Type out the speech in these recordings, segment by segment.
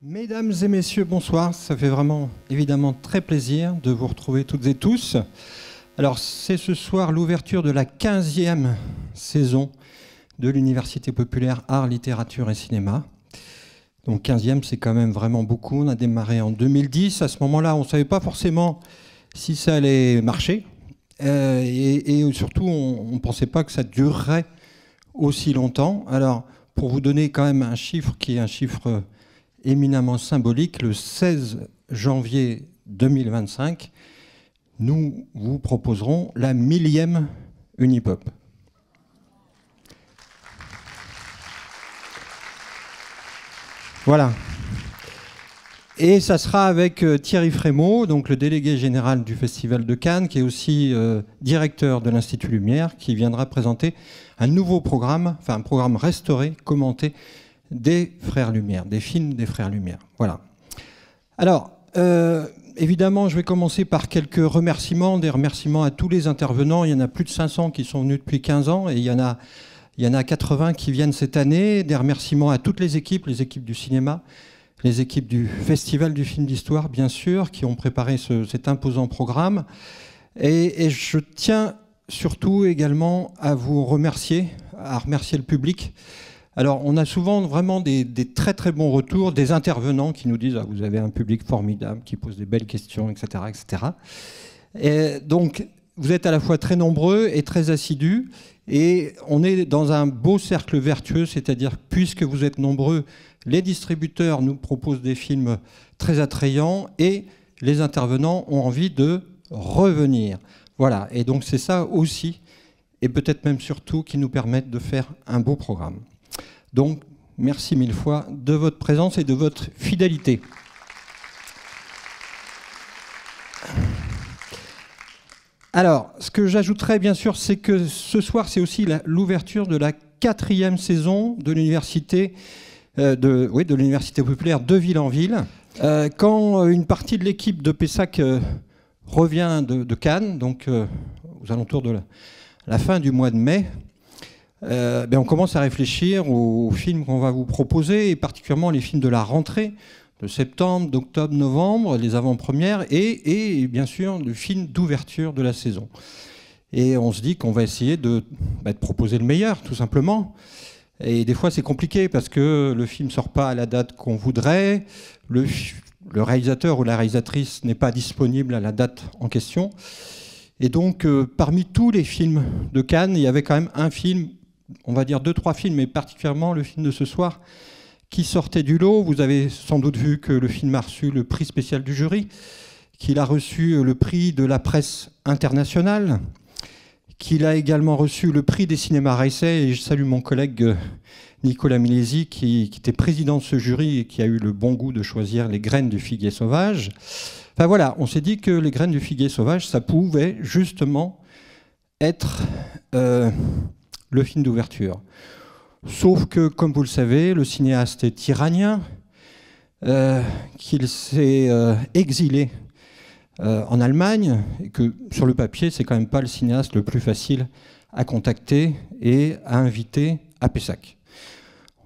Mesdames et messieurs, bonsoir. Ça fait vraiment, évidemment, très plaisir de vous retrouver toutes et tous. Alors, c'est ce soir l'ouverture de la 15e saison de l'Université populaire Arts, Littérature et Cinéma. Donc 15e, c'est quand même vraiment beaucoup. On a démarré en 2010. À ce moment-là, on ne savait pas forcément si ça allait marcher. Et surtout, on ne pensait pas que ça durerait aussi longtemps. Alors, pour vous donner quand même un chiffre qui est un chiffre éminemment symbolique, le 16 janvier 2025, nous vous proposerons la 1000e Unipop. Voilà. Et ça sera avec Thierry Frémaux, donc le délégué général du Festival de Cannes, qui est aussi directeur de l'Institut Lumière, qui viendra présenter un nouveau programme, enfin un programme restauré, commenté, des Frères Lumière, des films des Frères Lumière. Voilà. Alors, évidemment, je vais commencer par quelques remerciements, des remerciements à tous les intervenants. Il y en a plus de 500 qui sont venus depuis 15 ans et il y en a 80 qui viennent cette année. Des remerciements à toutes les équipes du cinéma, les équipes du Festival du film d'histoire, bien sûr, qui ont préparé cet imposant programme. Et je tiens surtout également à vous remercier, à remercier le public. Alors, on a souvent vraiment des très très bons retours, des intervenants qui nous disent « Ah, vous avez un public formidable, qui pose des belles questions, etc. etc. » Et donc, vous êtes à la fois très nombreux et très assidus, et on est dans un beau cercle vertueux, c'est-à-dire puisque vous êtes nombreux, les distributeurs nous proposent des films très attrayants, et les intervenants ont envie de revenir. Voilà, et donc c'est ça aussi, et peut-être même surtout, qui nous permettent de faire un beau programme. Donc, merci mille fois de votre présence et de votre fidélité. Alors, ce que j'ajouterais, bien sûr, c'est que ce soir, c'est aussi l'ouverture de la 4e saison de l'université de l'Université populaire de Ville-en-Ville. Quand une partie de l'équipe de Pessac revient de Cannes, donc aux alentours de la fin du mois de mai, on commence à réfléchir aux films qu'on va vous proposer, et particulièrement les films de la rentrée, de septembre, d'octobre, novembre, les avant-premières, et bien sûr le film d'ouverture de la saison. Et on se dit qu'on va essayer de proposer le meilleur, tout simplement. Et des fois c'est compliqué parce que le film ne sort pas à la date qu'on voudrait, le réalisateur ou la réalisatrice n'est pas disponible à la date en question. Et donc parmi tous les films de Cannes, il y avait quand même un film, on va dire 2-3 films, mais particulièrement le film de ce soir, qui sortait du lot. Vous avez sans doute vu que le film a reçu le prix spécial du jury, qu'il a reçu le prix de la presse internationale, qu'il a également reçu le prix des cinémas Raisset, et je salue mon collègue Nicolas Milesi, qui était président de ce jury et qui a eu le bon goût de choisir Les Graines du figuier sauvage. Enfin voilà, on s'est dit que Les Graines du figuier sauvage, ça pouvait justement être le film d'ouverture. Sauf que, comme vous le savez, le cinéaste est iranien, qu'il s'est exilé en Allemagne, et que sur le papier, c'est quand même pas le cinéaste le plus facile à contacter et à inviter à Pessac.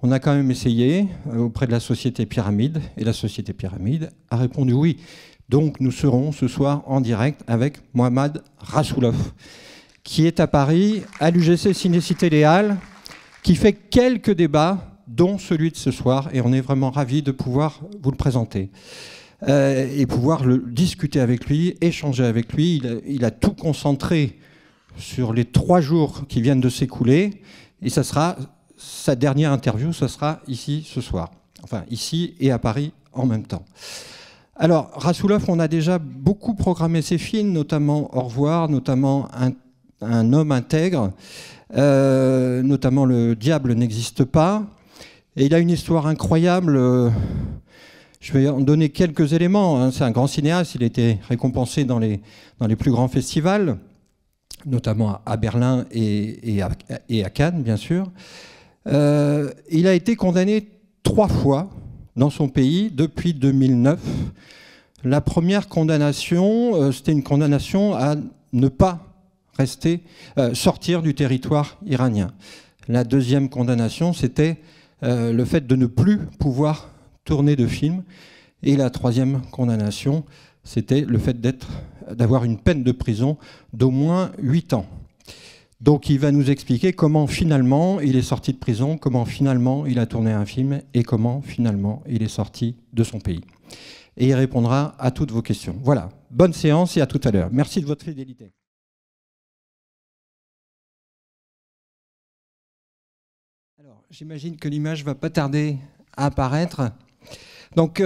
On a quand même essayé auprès de la Société Pyramide, et la Société Pyramide a répondu oui. Donc nous serons ce soir en direct avec Mohamed Rassoulov, qui est à Paris, à l'UGC Ciné-Cité Les Halles, qui fait quelques débats, dont celui de ce soir, et on est vraiment ravis de pouvoir vous le présenter. Et pouvoir le discuter avec lui, échanger avec lui. Il a tout concentré sur les 3 jours qui viennent de s'écouler, et ça sera sa dernière interview, ça sera ici ce soir. Enfin, ici et à Paris en même temps. Alors, Rassoulov, on a déjà beaucoup programmé ses films, notamment Au revoir, notamment Un homme intègre, notamment Le diable n'existe pas. Et il a une histoire incroyable. Je vais en donner quelques éléments. C'est un grand cinéaste, il a été récompensé dans les plus grands festivals, notamment à Berlin et à Cannes, bien sûr. Il a été condamné 3 fois dans son pays depuis 2009. La première condamnation, c'était une condamnation à ne pas sortir du territoire iranien. La deuxième condamnation, c'était le fait de ne plus pouvoir tourné de film. Et la troisième condamnation, c'était le fait d'avoir une peine de prison d'au moins 8 ans. Donc il va nous expliquer comment finalement il est sorti de prison, comment finalement il a tourné un film et comment finalement il est sorti de son pays. Et il répondra à toutes vos questions. Voilà, bonne séance et à tout à l'heure. Merci de votre fidélité. Alors, j'imagine que l'image ne va pas tarder à apparaître. Donc,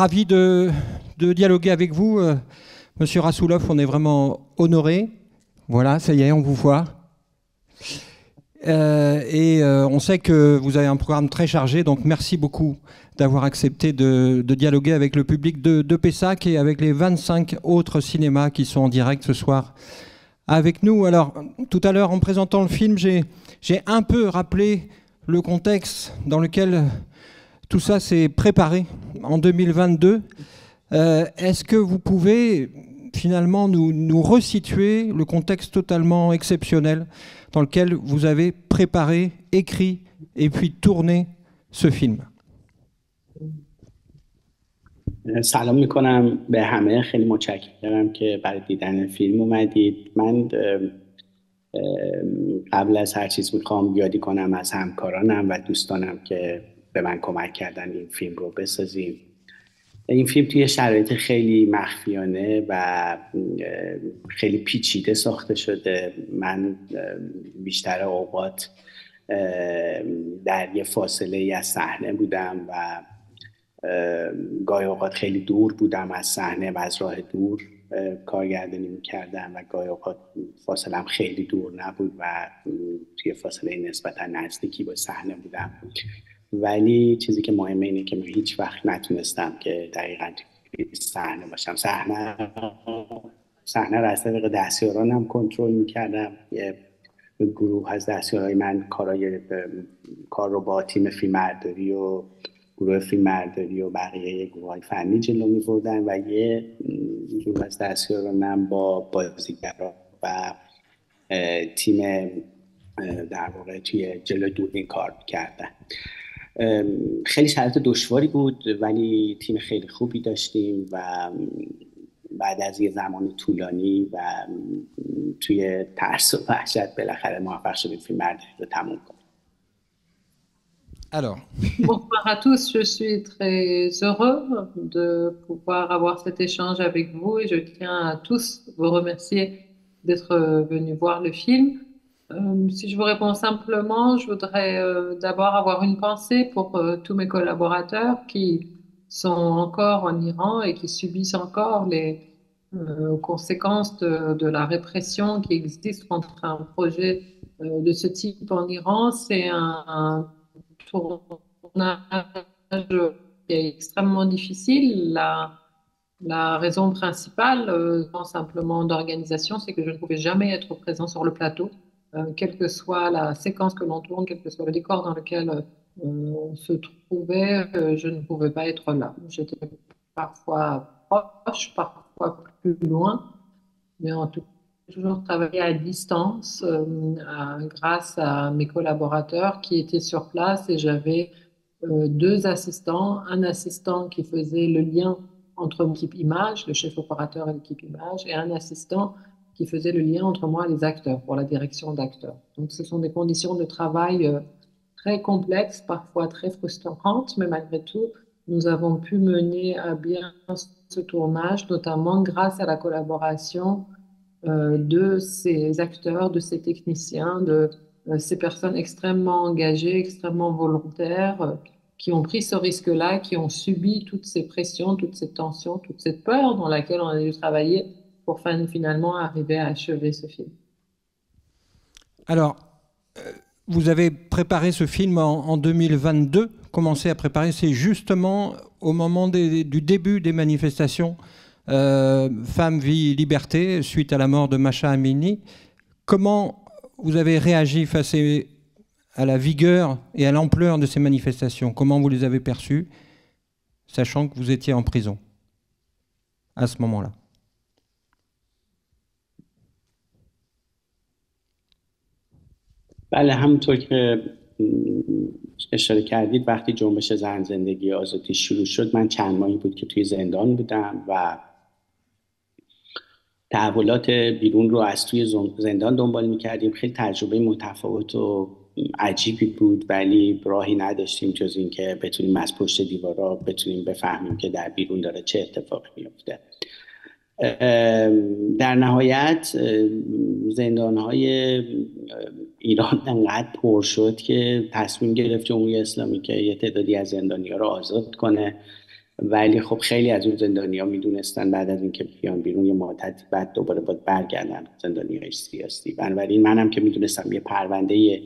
ravi de dialoguer avec vous. Monsieur Rassoulov, on est vraiment honoré. Voilà, ça y est, on vous voit. On sait que vous avez un programme très chargé, donc merci beaucoup d'avoir accepté de dialoguer avec le public de Pessac et avec les 25 autres cinémas qui sont en direct ce soir avec nous. Alors, tout à l'heure, en présentant le film, j'ai un peu rappelé le contexte dans lequel tout ça s'est préparé en 2022. Est-ce que vous pouvez finalement nous resituer le contexte totalement exceptionnel dans lequel vous avez préparé, écrit et puis tourné ce film? سلام میکنم به همه. خیلی متشکرم که برای دیدن فیلم اومدید. من قبل از هر چیز میخوام یادی کنم از همکارانم و دوستانم که به من کمک کردن این فیلم رو بسازیم. این فیلم توی شرایط خیلی مخفیانه و خیلی پیچیده ساخته شده. من بیشتر اوقات در یه فاصله ای از صحنه بودم و گاهی اوقات خیلی دور بودم از صحنه و از راه دور کارگردانی میکردم و گاهی اوقات فاصلم خیلی دور نبود و توی فاصله نسبتا نزدیکی با صحنه بودم. ولی چیزی که مهمه اینه که من هیچ وقت نتونستم که دقیقاً توی صحنه باشم. صحنه رو از طریق دستیارانم کنترل میکردم. یه گروه از دستیارای من کار رو با تیم فیلمبرداری و گروه فیلمبرداری و بقیه گروه‌های فنی جلو می‌بردن و یه گروه از دستیارانم با بازیگرا و تیم در واقع توی جلو دوربین کار می‌کردن. خیلی شرایط دشواری بود ولی تیم خیلی خوبی داشتیم و بعد از یه زمان طولانی و توی ترس و وحشت بالاخره موفق شدیم فیلمبرداری رو تموم کنیم. Alors. Bonsoir à tous, je suis très heureux de pouvoir avoir cet échange avec vous et je tiens à tous vous remercier d'être venus voir le film. Si je vous réponds simplement, je voudrais d'abord avoir une pensée pour tous mes collaborateurs qui sont encore en Iran et qui subissent encore les conséquences de la répression qui existe contre un projet de ce type en Iran. C'est un tournage qui est extrêmement difficile. La raison principale, simplement d'organisation, c'est que je ne pouvais jamais être présent sur le plateau. Quelle que soit la séquence que l'on tourne, quel que soit le décor dans lequel on se trouvait, je ne pouvais pas être là. J'étais parfois proche, parfois plus loin, mais en tout cas, j'ai toujours travaillé à distance grâce à mes collaborateurs qui étaient sur place et j'avais 2 assistants, un assistant qui faisait le lien entre l'équipe image, le chef opérateur et l'équipe image, et un assistant qui faisait le lien entre moi et les acteurs, pour la direction d'acteurs. Donc ce sont des conditions de travail très complexes, parfois très frustrantes, mais malgré tout, nous avons pu mener à bien ce tournage, notamment grâce à la collaboration de ces acteurs, de ces techniciens, de ces personnes extrêmement engagées, extrêmement volontaires, qui ont pris ce risque-là, qui ont subi toutes ces pressions, toutes ces tensions, toute cette peur dans laquelle on a dû travailler pour finalement arriver à achever ce film. Alors, vous avez préparé ce film en 2022, commencé à préparer, c'est justement au moment du début des manifestations Femmes, Vie, Liberté, suite à la mort de Masha Amini. Comment vous avez réagi face à la vigueur et à l'ampleur de ces manifestations? Comment vous les avez perçues, sachant que vous étiez en prison à ce moment-là? بله، همونطور که اشاره کردید وقتی جنبش زن زندگی آزادی شروع شد، من چند ماهی بود که توی زندان بودم و تحولات بیرون رو از توی زندان دنبال میکردیم. خیلی تجربه متفاوت و عجیبی بود، ولی راهی نداشتیم جز این که بتونیم از پشت دیوارا بتونیم بفهمیم که در بیرون داره چه اتفاقی میفته. در نهایت زندانهای ایران انقدر پر شد که تصمیم گرفت جمهوری اسلامی که یه تعدادی از زندانی‌ها رو آزاد کنه، ولی خب خیلی از اون زندانی‌ها میدونستن بعد از اینکه بیان بیرون یه مدتی بعد دوباره باید برگردن زندانی‌های سیاسی. بنابراین منم که میدونستم یه پرونده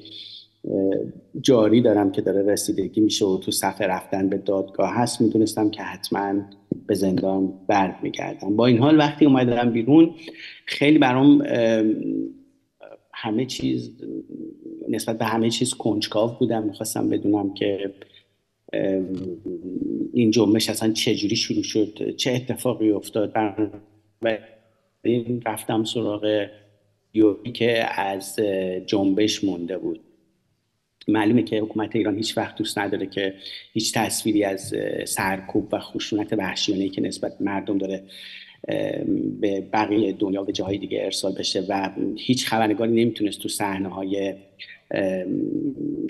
جاری دارم که داره رسیدگی میشه و تو صف رفتن به دادگاه هست، میدونستم که حتما به زندان برمیگردم. با این حال وقتی اومدم بیرون خیلی برام همه چیز نسبت به همه چیز کنجکاو بودم. میخواستم بدونم که این جنبش اصلا چجوری شروع شد، چه اتفاقی افتاد. این رفتم سراغ یوری که از جنبش مونده بود. معلومه که حکومت ایران هیچ وقت دوست نداره که هیچ تصویری از سرکوب و خشونت وحشیانه‌ای که نسبت مردم داره به بقیه دنیا و به جاهای دیگه ارسال بشه و هیچ خبرنگاری نمیتونست تو صحنه‌های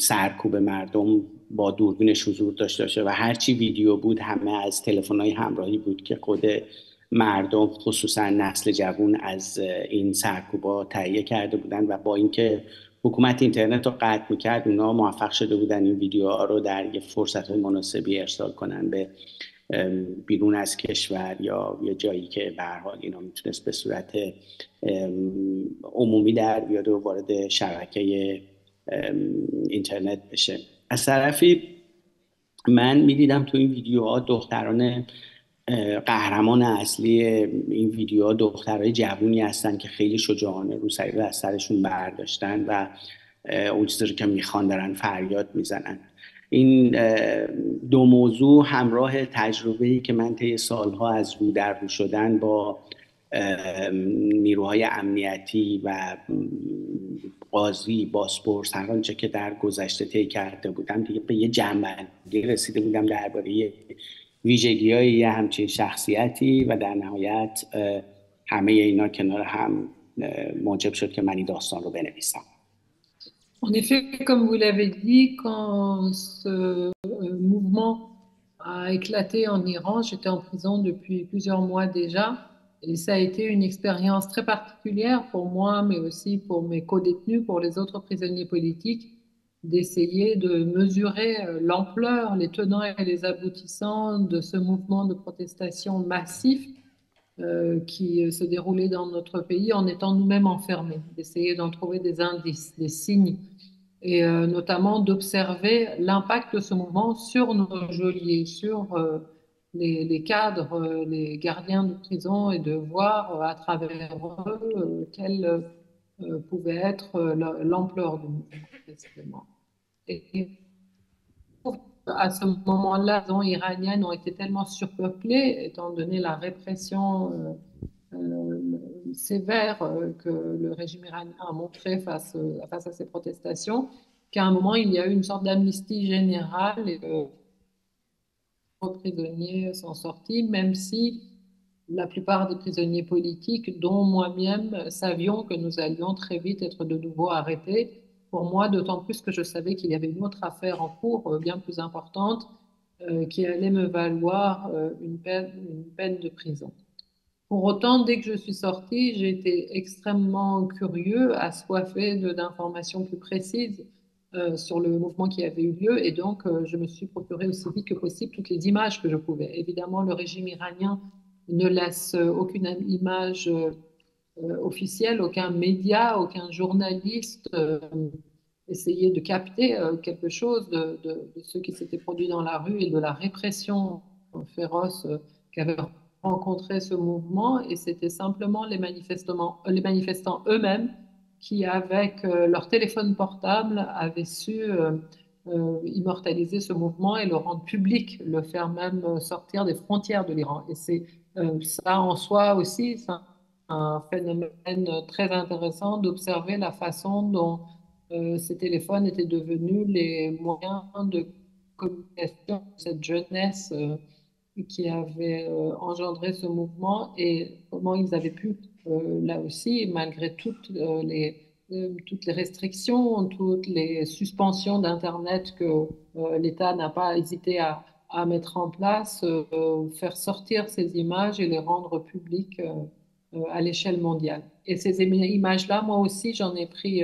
سرکوب مردم با دوربینش حضور داشته باشه و هرچی ویدیو بود همه از تلفن‌های همراهی بود که خود مردم خصوصا نسل جوان از این سرکوبا تهیه کرده بودن و با اینکه حکومت اینترنت رو قطع میکرد اونا موفق شده بودن این ویدیوها رو در یه فرصت‌های مناسبی ارسال کنن به بیرون از کشور یا یه جایی که به هر حال اینا میتونست به صورت عمومی در بیاد و وارد شبکه اینترنت بشه. از طرفی من میدیدم تو این ویدیوها دختران قهرمان اصلی این ویدیوها دخترای جوونی هستن که خیلی شجاعانه روسری رو از سرشون برداشتن و اون چیزی رو که میخوان دارن فریاد میزنن. این دو موضوع همراه تجربه‌ای که من طی سالها از رو در رو شدن با نیروهای امنیتی و قاضی، بازپرس، هر آنچه که در گذشته طی کرده بودم دیگه به یه جنبندی رسیده بودم درباره ویژگی‌های یه همچین شخصیتی و در نهایت همه اینا کنار هم موجب شد که من این داستان رو بنویسم. En effet, comme vous l'avez dit, quand ce mouvement a éclaté en Iran, j'étais en prison depuis plusieurs mois déjà, et ça a été une expérience très particulière pour moi, mais aussi pour mes co-détenus, pour les autres prisonniers politiques, d'essayer de mesurer l'ampleur, les tenants et les aboutissants de ce mouvement de protestation massif qui se déroulait dans notre pays en étant nous-mêmes enfermés, d'essayer d'en trouver des indices, des signes, et notamment d'observer l'impact de ce mouvement sur nos geôliers, sur les cadres, les gardiens de prison, et de voir à travers eux quelle pouvait être l'ampleur du mouvement précisément. Et à ce moment-là, les zones iraniennes ont été tellement surpeuplées, étant donné la répression sévère que le régime iranien a montré face à ces protestations, qu'à un moment, il y a eu une sorte d'amnistie générale et les prisonniers sont sortis, même si la plupart des prisonniers politiques, dont moi-même, savions que nous allions très vite être de nouveau arrêtés. Pour moi, d'autant plus que je savais qu'il y avait une autre affaire en cours, bien plus importante, qui allait me valoir une peine de prison. Pour autant, dès que je suis sortie, j'ai été extrêmement curieux, assoiffé d'informations plus précises sur le mouvement qui avait eu lieu, et donc je me suis procuré aussi vite que possible toutes les images que je pouvais. Évidemment, le régime iranien ne laisse aucune image officielle, aucun média, aucun journaliste essayer de capter quelque chose de ce qui s'était produit dans la rue et de la répression féroce qu'avait rencontré ce mouvement. Et c'était simplement les manifestants eux-mêmes qui, avec leur téléphone portable, avaient su immortaliser ce mouvement et le rendre public, le faire même sortir des frontières de l'Iran. Et c'est ça en soi aussi, c'est un phénomène très intéressant d'observer la façon dont ces téléphones étaient devenus les moyens de communication de cette jeunesse qui avait engendré ce mouvement et comment ils avaient pu, là aussi, malgré toutes les restrictions, toutes les suspensions d'Internet que l'État n'a pas hésité à mettre en place, faire sortir ces images et les rendre publiques à l'échelle mondiale. Et ces images-là, moi aussi, j'en ai pris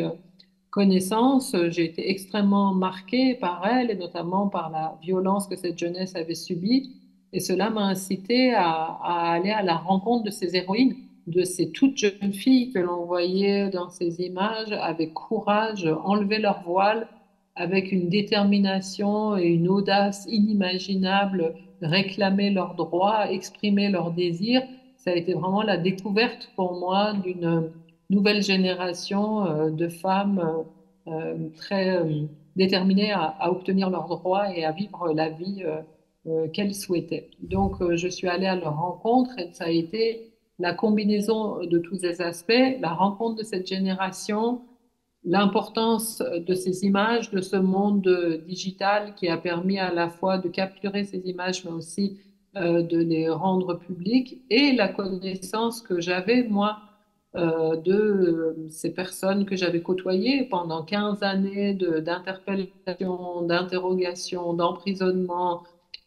connaissance. J'ai été extrêmement marquée par elles et notamment par la violence que cette jeunesse avait subie. Et cela m'a incité à aller à la rencontre de ces héroïnes, de ces toutes jeunes filles que l'on voyait dans ces images avec courage, enlever leur voile, avec une détermination et une audace inimaginable, réclamer leurs droits, exprimer leurs désirs. Ça a été vraiment la découverte pour moi d'une nouvelle génération de femmes très déterminées à obtenir leurs droits et à vivre la vie qu'elles souhaitaient. Donc, je suis allée à leur rencontre et ça a été la combinaison de tous ces aspects, la rencontre de cette génération, l'importance de ces images, de ce monde digital qui a permis à la fois de capturer ces images, mais aussi de les rendre publiques, et la connaissance que j'avais, moi, de ces personnes que j'avais côtoyées pendant 15 années d'interpellation, d'interrogation, d'emprisonnement,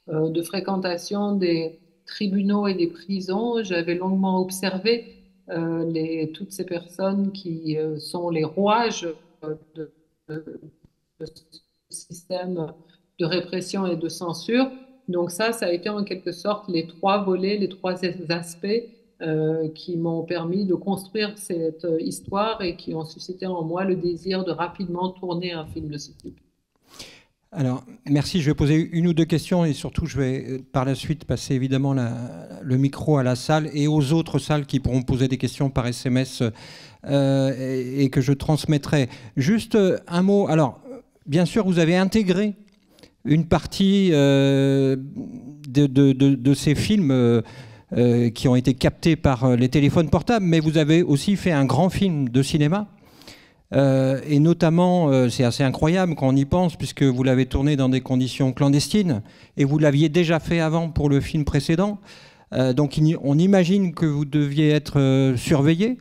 de fréquentation des tribunaux et des prisons. J'avais longuement observé toutes ces personnes qui sont les rouages de, de ce système de répression et de censure. Donc ça a été en quelque sorte les trois volets, les trois aspects qui m'ont permis de construire cette histoire et qui ont suscité en moi le désir de rapidement tourner un film de ce type. Alors, merci. Je vais poser une ou deux questions et surtout, je vais par la suite passer évidemment le micro à la salle et aux autres salles qui pourront poser des questions par SMS et que je transmettrai. Juste un mot. Alors, bien sûr, vous avez intégré une partie de ces films qui ont été captés par les téléphones portables, mais vous avez aussi fait un grand film de cinéma. Et notamment, c'est assez incroyable quand on y pense, puisque vous l'avez tourné dans des conditions clandestines, et vous l'aviez déjà fait avant pour le film précédent. Donc on imagine que vous deviez être surveillé.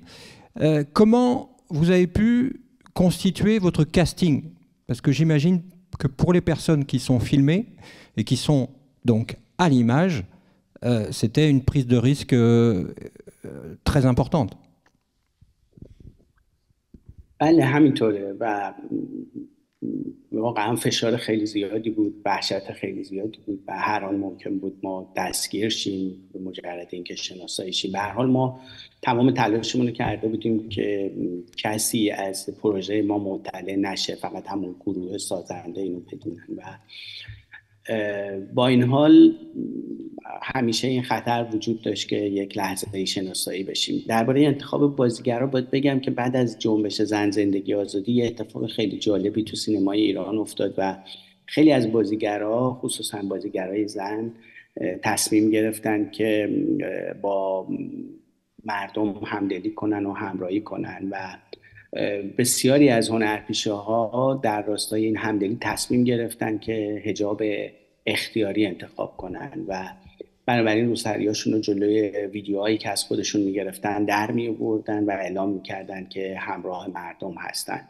Comment vous avez pu constituer votre casting? Parce que j'imagine que pour les personnes qui sont filmées et qui sont donc à l'image, c'était une prise de risque très importante. بله همینطوره و واقعا فشار خیلی زیادی بود، وحشت خیلی زیادی بود و هر آن ممکن بود ما دستگیر شیم به مجرد اینکه شناسایی شیم. به هر حال ما تمام تلاشمون رو کرده بودیم که کسی از پروژه ما مطلع نشه، فقط همون گروه سازنده اینو بدونن و با این حال همیشه این خطر وجود داشت که یک لحظه شناسایی بشیم. درباره انتخاب بازیگرا باید بگم که بعد از جنبش زن زندگی آزادی یه اتفاق خیلی جالبی تو سینمای ایران افتاد و خیلی از بازیگرا، خصوصا بازیگرای زن، تصمیم گرفتن که با مردم همدلی کنن و همراهی کنن و بسیاری از هنرپیشه‌ها در راستای این همدلی تصمیم گرفتن که حجاب اختیاری انتخاب کنن و بنابراین روسریاشون رو جلوی ویدیوهایی که از خودشون میگرفتن در می‌آوردن و اعلام میکردن که همراه مردم هستن.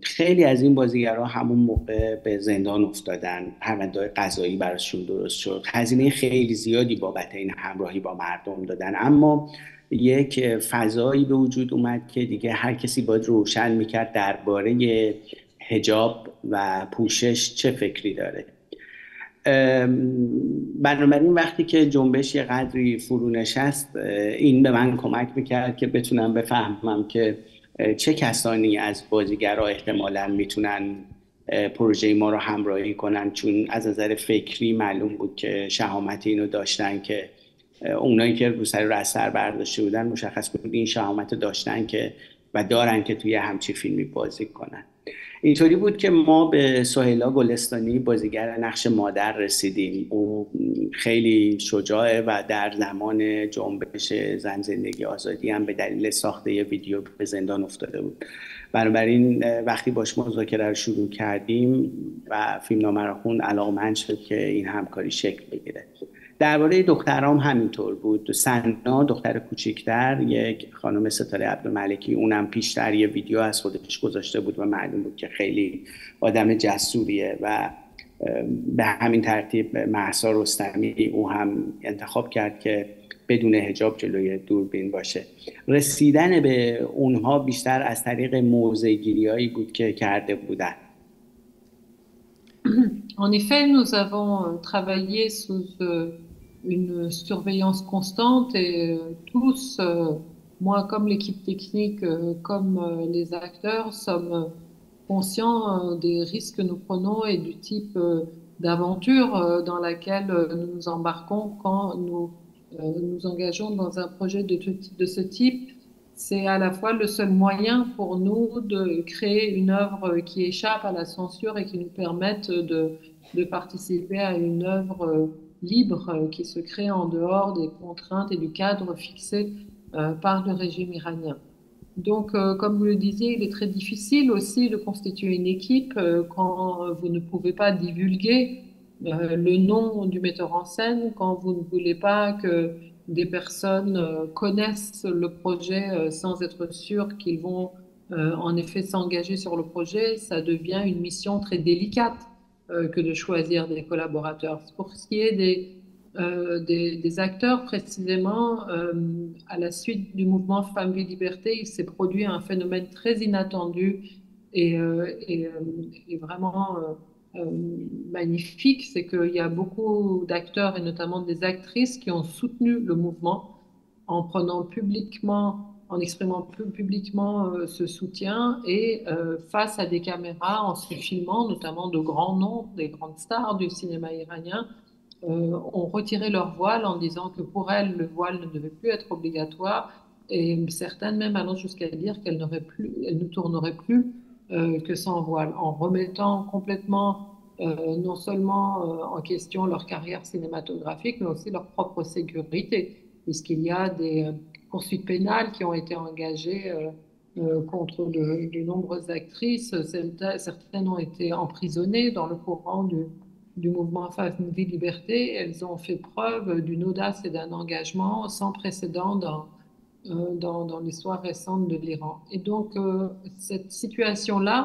خیلی از این بازیگرها همون موقع به زندان افتادن، پرونده‌های قضایی براشون درست شد، هزینه خیلی زیادی بابت این همراهی با مردم دادن، اما یک فضایی به وجود اومد که دیگه هر کسی باید روشن میکرد درباره حجاب و پوشش چه فکری داره. بنابراین وقتی که جنبش یه قدری فرو نشست، این به من کمک میکرد که بتونم بفهمم که چه کسانی از بازیگرها احتمالاً میتونن پروژه ما رو همراهی کنن، چون از نظر فکری معلوم بود که شهامت اینو داشتن که اونایی که روسری رو از سر برداشته بودن مشخص بود این شهامت داشتن که و دارن که توی همچی فیلمی بازی کنن. اینطوری بود که ما به سهیلا گلستانی بازیگر نقش مادر رسیدیم. او خیلی شجاعه و در زمان جنبش زن زندگی آزادی هم به دلیل ساخته ویدیو به زندان افتاده بود بنابراین وقتی باش مذاکره رو شروع کردیم و فیلمنامه رو خوند علاقمند شد که این همکاری شکل بگیره. درباره دخترام همینطور بود. سنا دختر کوچیکتر، یک خانم ستاره عبدالملکی، اونم پیشتر یه ویدیو از خودش گذاشته بود و معلوم بود که خیلی آدم جسوریه و به همین ترتیب مهسا رستمی او هم انتخاب کرد که بدون حجاب جلوی دوربین باشه. رسیدن به اونها بیشتر از طریق موضع‌گیری‌هایی بود که کرده بودن. En effet, nous avons travaillé sous une surveillance constante et tous, moi comme l'équipe technique, comme les acteurs, sommes conscients des risques que nous prenons et du type d'aventure dans laquelle nous nous embarquons quand nous nous engageons dans un projet de ce type. C'est à la fois le seul moyen pour nous de créer une œuvre qui échappe à la censure et qui nous permette de participer à une œuvre libre qui se crée en dehors des contraintes et du cadre fixé par le régime iranien. Donc, comme vous le disiez, il est très difficile aussi de constituer une équipe quand vous ne pouvez pas divulguer le nom du metteur en scène, quand vous ne voulez pas que des personnes connaissent le projet sans être sûrs qu'ils vont en effet s'engager sur le projet. Ça devient une mission très délicate que de choisir des collaborateurs. Pour ce qui est des acteurs, précisément, à la suite du mouvement Femmes, Vie, Liberté, il s'est produit un phénomène très inattendu et vraiment magnifique, c'est qu'il y a beaucoup d'acteurs et notamment des actrices qui ont soutenu le mouvement en prenant publiquement, en exprimant publiquement ce soutien et face à des caméras, en se filmant, notamment de grands noms, des grandes stars du cinéma iranien, ont retiré leur voile en disant que pour elles, le voile ne devait plus être obligatoire et certaines même allant jusqu'à dire qu'elles ne tourneraient plus que sans voile, en remettant complètement non seulement en question leur carrière cinématographique, mais aussi leur propre sécurité, puisqu'il y a des poursuites pénales qui ont été engagées contre de nombreuses actrices. Certaines ont été emprisonnées dans le courant du mouvement Femmes, Vie, Liberté. Elles ont fait preuve d'une audace et d'un engagement sans précédent dans l'histoire récente de l'Iran. Et donc, cette situation-là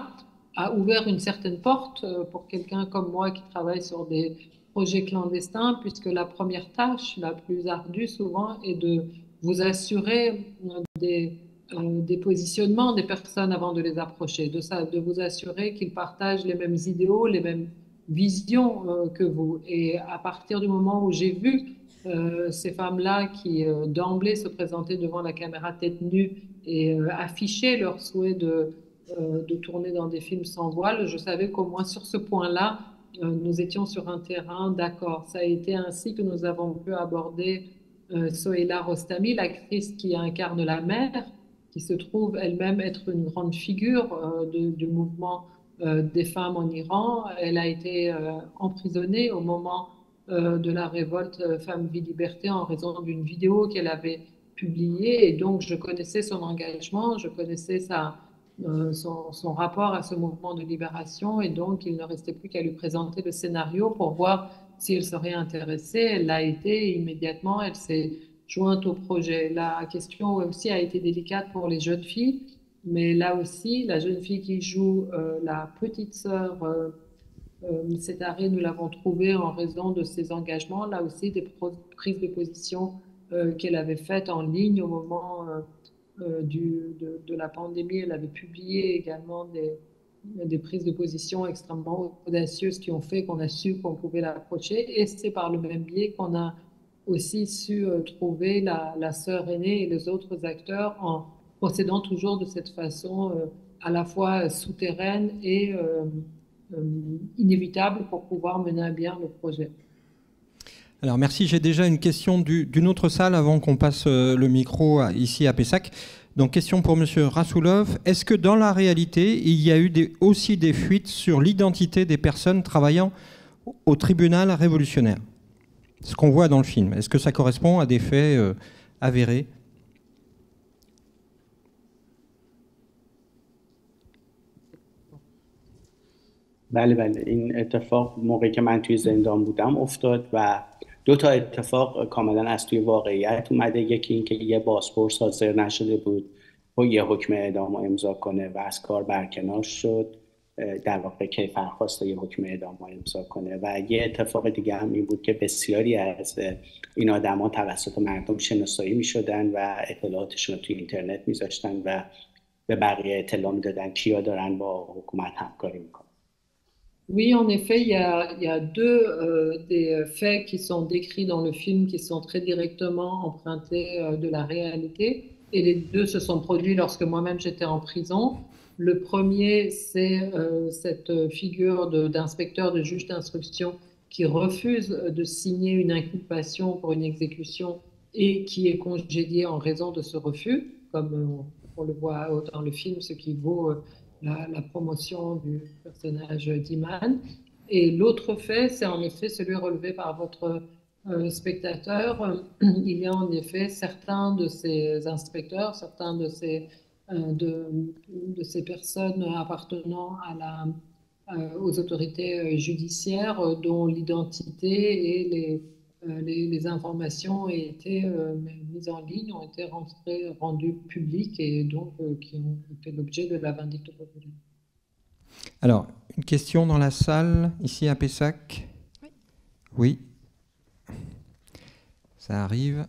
a ouvert une certaine porte pour quelqu'un comme moi qui travaille sur des projets clandestins, puisque la première tâche, la plus ardue souvent, est de vous assurer des positionnements des personnes avant de les approcher, de vous assurer qu'ils partagent les mêmes idéaux, les mêmes visions que vous. Et à partir du moment où j'ai vu ces femmes-là qui d'emblée se présentaient devant la caméra tête nue et affichaient leur souhait de tourner dans des films sans voile, je savais qu'au moins sur ce point-là, nous étions sur un terrain d'accord. Ça a été ainsi que nous avons pu aborder Soheila Rostami, l'actrice qui incarne la mère, qui se trouve elle-même être une grande figure du mouvement des femmes en Iran. Elle a été emprisonnée au moment de la révolte Femmes, Vie, Liberté en raison d'une vidéo qu'elle avait publiée. Et donc, je connaissais son engagement, je connaissais son rapport à ce mouvement de libération. Et donc, il ne restait plus qu'à lui présenter le scénario pour voir si elle serait intéressée. Elle l'a été immédiatement. Elle s'est jointe au projet. La question aussi a été délicate pour les jeunes filles. Mais là aussi, la jeune fille qui joue la petite sœur cet arrêt, nous l'avons trouvé en raison de ses engagements. Là aussi, des prises de position qu'elle avait faites en ligne au moment de la pandémie. Elle avait publié également des prises de position extrêmement audacieuses qui ont fait qu'on a su qu'on pouvait l'approcher. Et c'est par le même biais qu'on a aussi su trouver la sœur aînée et les autres acteurs en procédant toujours de cette façon à la fois souterraine et inévitable pour pouvoir mener à bien le projet. Alors merci, j'ai déjà une question d'une autre salle avant qu'on passe le micro ici à Pessac. Donc question pour Monsieur Rassoulov. Est-ce que dans la réalité, il y a eu aussi des fuites sur l'identité des personnes travaillant au tribunal révolutionnaire? Ce qu'on voit dans le film, est-ce que ça correspond à des faits avérés? بله بله، این اتفاق موقعی که من توی زندان بودم افتاد و دو تا اتفاق کاملا از توی واقعیت اومده. یکی این که یه بازپرس حاضر نشده بود و یه حکم اعدام رو امضا کنه و از کار برکنار شد، در واقع کیفر خواسته یه حکم اعدام رو امضا کنه. و یه اتفاق دیگه هم این بود که بسیاری از این آدما توسط مردم شناسایی می شدن و اطلاعاتشون رو توی اینترنت میذاشتن و به بقیه اطلاع میدادن کیا دارن با حکومت همکاری میکنن. Oui, en effet, il y a deux des faits qui sont décrits dans le film qui sont très directement empruntés de la réalité. Et les deux se sont produits lorsque moi-même j'étais en prison. Le premier, c'est cette figure d'inspecteur, de juge d'instruction qui refuse de signer une inculpation pour une exécution et qui est congédié en raison de ce refus, comme on le voit dans le film, ce qui vaut la promotion du personnage d'Iman. Et l'autre fait, c'est en effet celui relevé par votre spectateur. Il y a en effet certains de ces inspecteurs, certains de ces personnes appartenant aux autorités judiciaires dont l'identité et les informations ont été mises en ligne, ont été rendues publiques et donc qui ont fait l'objet de la vindicte populaire. Alors, une question dans la salle, ici à Pessac. Oui. Ça arrive.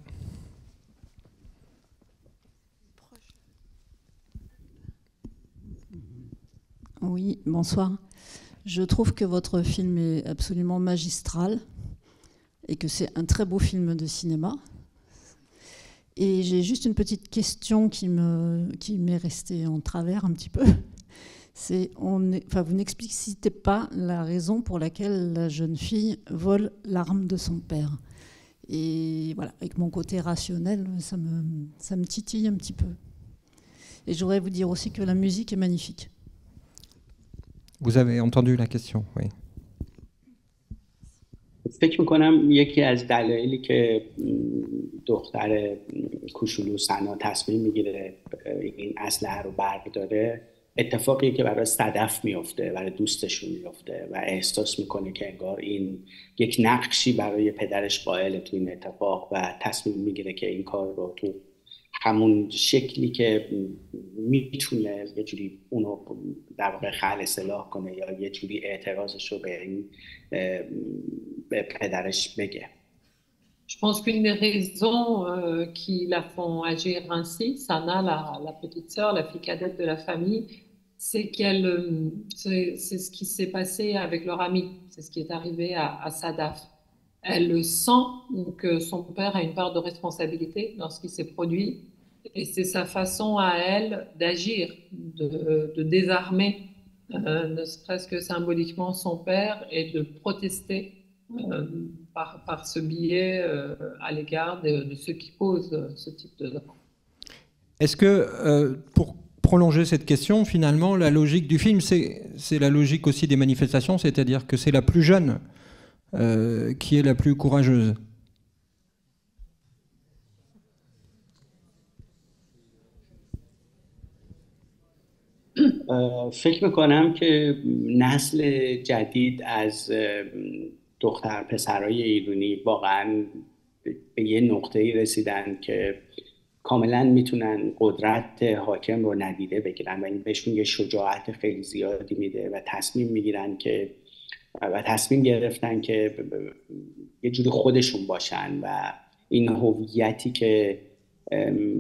Oui, bonsoir. Je trouve que votre film est absolument magistral et que c'est un très beau film de cinéma. Et j'ai juste une petite question qui m'est restée en travers un petit peu. Vous n'explicitez pas la raison pour laquelle la jeune fille vole l'arme de son père. Et voilà, avec mon côté rationnel, ça me titille un petit peu. Et je voudrais vous dire aussi que la musique est magnifique. Vous avez entendu la question, oui. فکر میکنم یکی از دلایلی که دختر کوچولو سنا تصمیم میگیره این اسلحه رو برداره اتفاقی که برای صدف میفته، برای دوستشون میفته و احساس میکنه که انگار این یک نقشی برای پدرش قائل تو این اتفاق و تصمیم میگیره که این کار رو تو همون شکلی که میتونه یه جوری اونو در واقع خلع سلاح کنه یا یه جوری اعتراضش رو به پدرش بگه. Je pense qu'une des raisons qui la font agir ainsi, Sana, la petite sœur, la fille cadette de la famille, c'est c'est ce qui s'est passé avec leur amie, c'est ce qui est arrivé à Sadaf. Elle sent que son père a une part de responsabilité dans ce qui s'est produit et c'est sa façon à elle d'agir, de désarmer, ne serait-ce que symboliquement son père et de protester par ce biais à l'égard de ceux qui posent ce type de drame. Est-ce que, pour prolonger cette question, finalement, la logique du film, c'est la logique aussi des manifestations, c'est-à-dire que c'est la plus jeune qui est la plus courageuse? فکر میکنم که نسل جدید از دختر پسرای ایرانی واقعا به یه نقطه‌ای رسیدن که کاملا میتونن قدرت حاکم رو ندیده بگیرن و این بهشون یه شجاعت خیلی زیادی میده و تصمیم گرفتن که یه جوری خودشون باشن و این هویتی که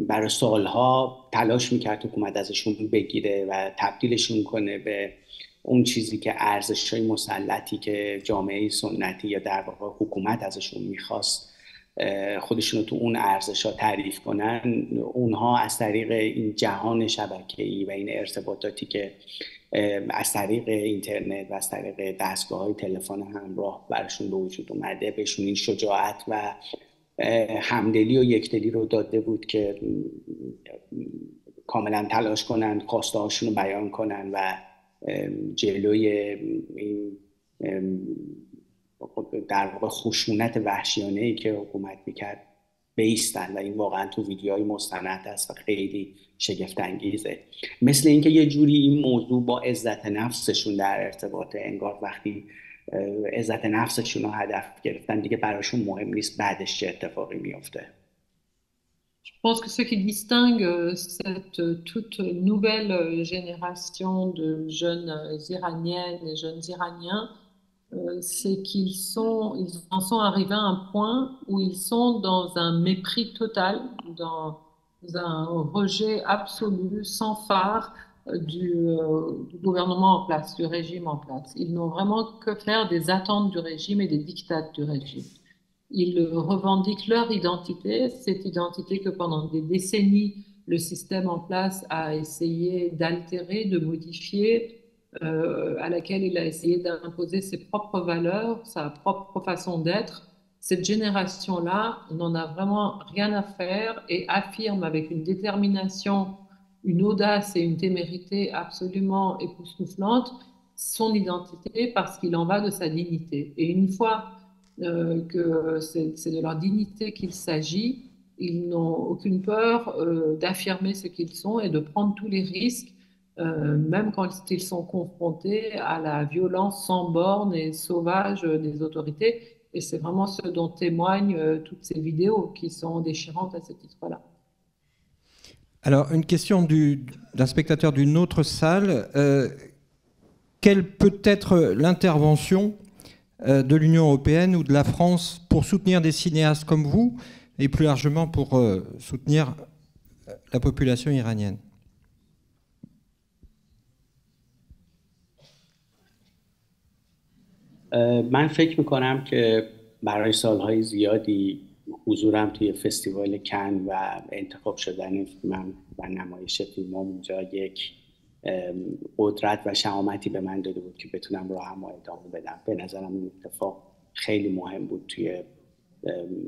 برای سالها تلاش میکرد حکومت ازشون بگیره و تبدیلشون کنه به اون چیزی که ارزش‌های مسلطی که جامعه سنتی یا در واقع حکومت ازشون میخواست خودشون رو تو اون ارزش‌ها تعریف کنن. اونها از طریق این جهان شبکه‌ای و این ارتباطاتی که از طریق اینترنت و از طریق دستگاه‌های تلفن همراه براشون به وجود اومده بهشون این شجاعت و همدلی و یکدلی رو داده بود که کاملا تلاش کنن خواسته هاشون رو بیان کنن و جلوی این در واقع خشونت وحشیانه‌ای که حکومت میکرد بیستن و این واقعا تو ویدیوهای مستند هست و خیلی شگفت انگیزه. مثل اینکه یه جوری این موضوع با عزت نفسشون در ارتباطه، انگار وقتی عزت نفسشون رو هدف گرفتن دیگه براشون مهم نیست بعدش چه اتفاقی میفته. Je pense que ce qui distingue cette toute nouvelle génération de jeunes Iraniennes et jeunes Iraniens, c'est ils en sont arrivés à un point où ils sont dans un mépris total, dans un rejet absolu, sans phare du gouvernement en place, du régime en place. Ils n'ont vraiment que faire des attentes du régime et des diktats du régime. Ils revendiquent leur identité, cette identité que pendant des décennies, le système en place a essayé d'altérer, de modifier, à laquelle il a essayé d'imposer ses propres valeurs, sa propre façon d'être. Cette génération-là n'en a vraiment rien à faire et affirme avec une détermination, une audace et une témérité absolument époustouflantes son identité parce qu'il en va de sa dignité. Et une fois que c'est de leur dignité qu'il s'agit, ils n'ont aucune peur d'affirmer ce qu'ils sont et de prendre tous les risques, même quand ils sont confrontés à la violence sans borne et sauvage des autorités. Et c'est vraiment ce dont témoignent toutes ces vidéos qui sont déchirantes à ce titre-là. Alors, une question d'un spectateur d'une autre salle. Quelle peut être l'intervention de l'Union européenne ou de la France pour soutenir des cinéastes comme vous et plus largement pour soutenir la population iranienne? من فکر میکنم که برای سالهای زیادی حضورم توی فستیوال کن و انتخاب شدن فیلمم و نمایش فیلمم اونجا یک قدرت و شهامتی به من داده بود که بتونم راهم ادامه بدم. به نظرم این اتفاق خیلی مهم بود توی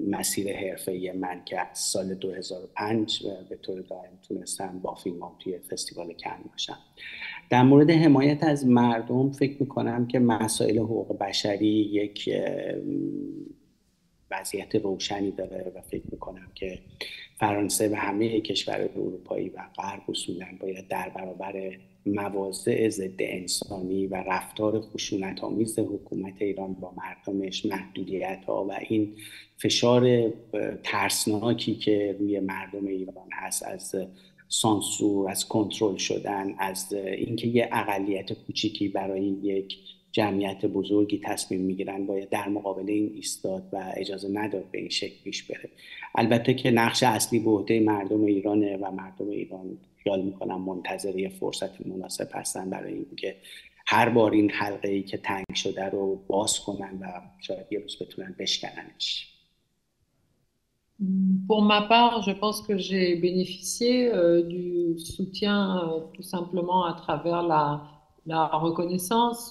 مسیر حرفه‌ای من که از سال 2005 به طور دائم تونستم با فیلمام توی فستیوال کن باشم. در مورد حمایت از مردم فکر میکنم که مسائل حقوق بشری یک وضعیت روشنی داره و فکر میکنم که فرانسه و همه کشورهای اروپایی و غرب اصولاً باید در برابر مواضع ضد انسانی و رفتار خشونت‌آمیز حکومت ایران با مردمش، محدودیت‌ها و این فشار ترسناکی که روی مردم ایران هست از سانسور، از کنترل شدن، از اینکه یه اقلیت کوچیکی برای یک جمعیت بزرگی تصمیم میگیرن، باید در مقابل این ایستاد و اجازه نداد به این شکل پیش بره. البته که نقش اصلی به عهده مردم ایرانه و مردم ایران خیال میکنم منتظر یه فرصت مناسب هستن برای اینکه هر بار این حلقه‌ای که تنگ شده رو باز کنن و شاید یه روز بتونن بشکننش. Pour ma part, je pense que j'ai bénéficié du soutien tout simplement à travers la reconnaissance,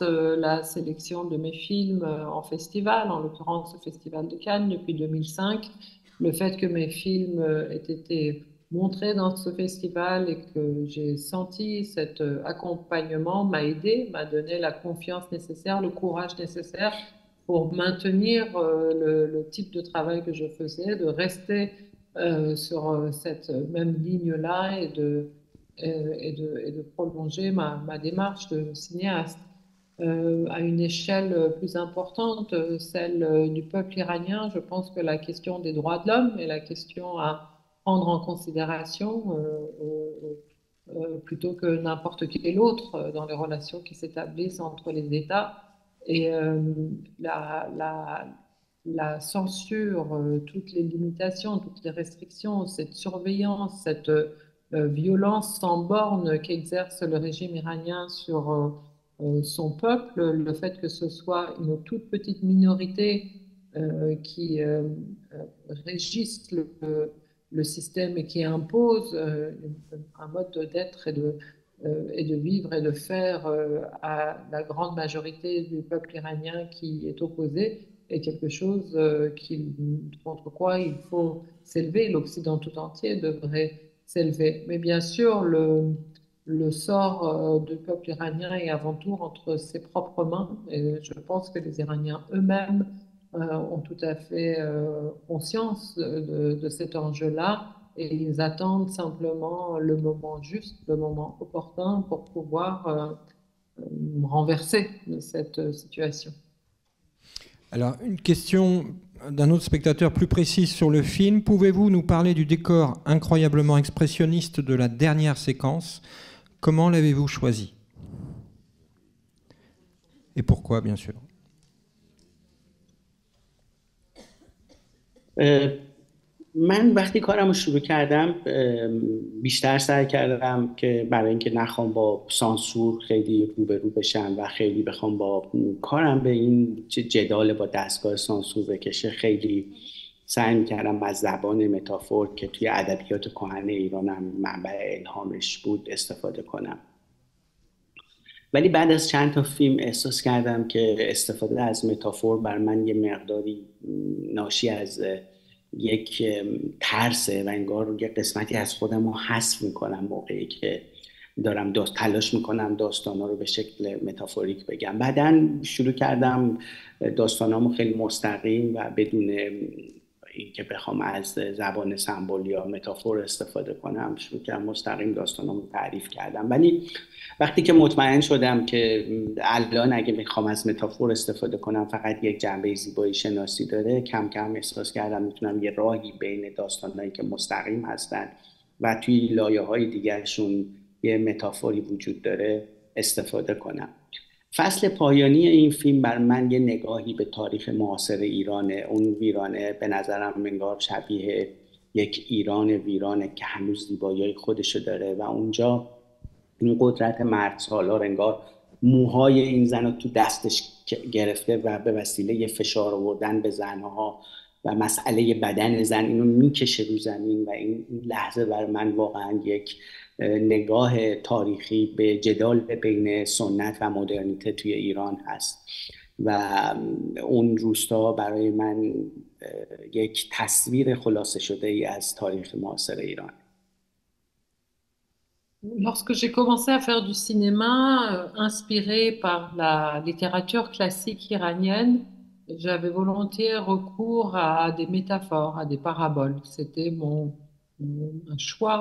la sélection de mes films en festival, en l'occurrence le Festival de Cannes depuis 2005, le fait que mes films aient été montrés dans ce festival et que j'ai senti cet accompagnement m'a aidé, m'a donné la confiance nécessaire, le courage nécessaire pour maintenir le type de travail que je faisais, de rester sur cette même ligne-là et de prolonger ma démarche de cinéaste. À une échelle plus importante, celle du peuple iranien, je pense que la question des droits de l'homme est la question à prendre en considération plutôt que n'importe quel autre dans les relations qui s'établissent entre les États. Et la censure, toutes les limitations, toutes les restrictions, cette surveillance, cette violence sans borne qu'exerce le régime iranien sur son peuple, le fait que ce soit une toute petite minorité qui régisse le système et qui impose un mode d'être et de vivre et de faire à la grande majorité du peuple iranien qui est opposé est quelque chose contre quoi il faut s'élever. L'Occident tout entier devrait s'élever. Mais bien sûr, le sort du peuple iranien est avant tout entre ses propres mains. Et je pense que les Iraniens eux-mêmes ont tout à fait conscience de cet enjeu-là et ils attendent simplement le moment juste, le moment opportun pour pouvoir renverser cette situation. Alors, une question d'un autre spectateur plus précise sur le film. Pouvez-vous nous parler du décor incroyablement expressionniste de la dernière séquence? Comment l'avez-vous choisi? Et pourquoi, bien sûr? من وقتی کارم رو شروع کردم بیشتر سعی کردم که برای اینکه نخوام با سانسور خیلی روبرو بشم و خیلی بخوام با کارم به این جدال با دستگاه سانسور بکشه، خیلی سعی میکردم از زبان متافور که توی ادبیات کهنه ایرانم منبع الهامش بود استفاده کنم. ولی بعد از چند تا فیلم احساس کردم که استفاده از متافور بر من یه مقداری ناشی از یک ترسه و انگار یه قسمتی از خودم رو حذف میکنم موقعی که دارم تلاش میکنم داستانا رو به شکل متافوریک بگم. بعداً شروع کردم داستانامو خیلی مستقیم و بدون اینکه بخوام از زبان سمبول یا متافور استفاده کنم شروع کردم مستقیم داستانامو تعریف کردم. ولی وقتی که مطمئن شدم که الان اگه میخوام از متافور استفاده کنم فقط یک جنبه زیبایی شناسی داره، کم کم احساس کردم میتونم یه راهی بین داستانایی که مستقیم هستن و توی لایه‌های دیگرشون یه متافوری وجود داره استفاده کنم. فصل پایانی این فیلم بر من یه نگاهی به تاریخ معاصر ایرانه. اون ویرانه به نظرم انگار شبیه یک ایران ویرانه که هنوز زیبایی خودشو داره و اونجا این قدرت مرد سالار انگار موهای این زن رو تو دستش گرفته و به وسیله فشار آوردن به زنها و مسئله بدن زن اینو میکشه رو زمین و این لحظه بر من واقعا یک نگاه تاریخی به جدال بین سنت و مدرنیته توی ایران هست و اون روستا برای من یک تصویر خلاصه شده ای از تاریخ معاصر ایران. Lorsque j'ai commencé à faire du cinéma, inspiré par la littérature classique iranienne, j'avais volontiers recours à des métaphores, à des paraboles. C'était un choix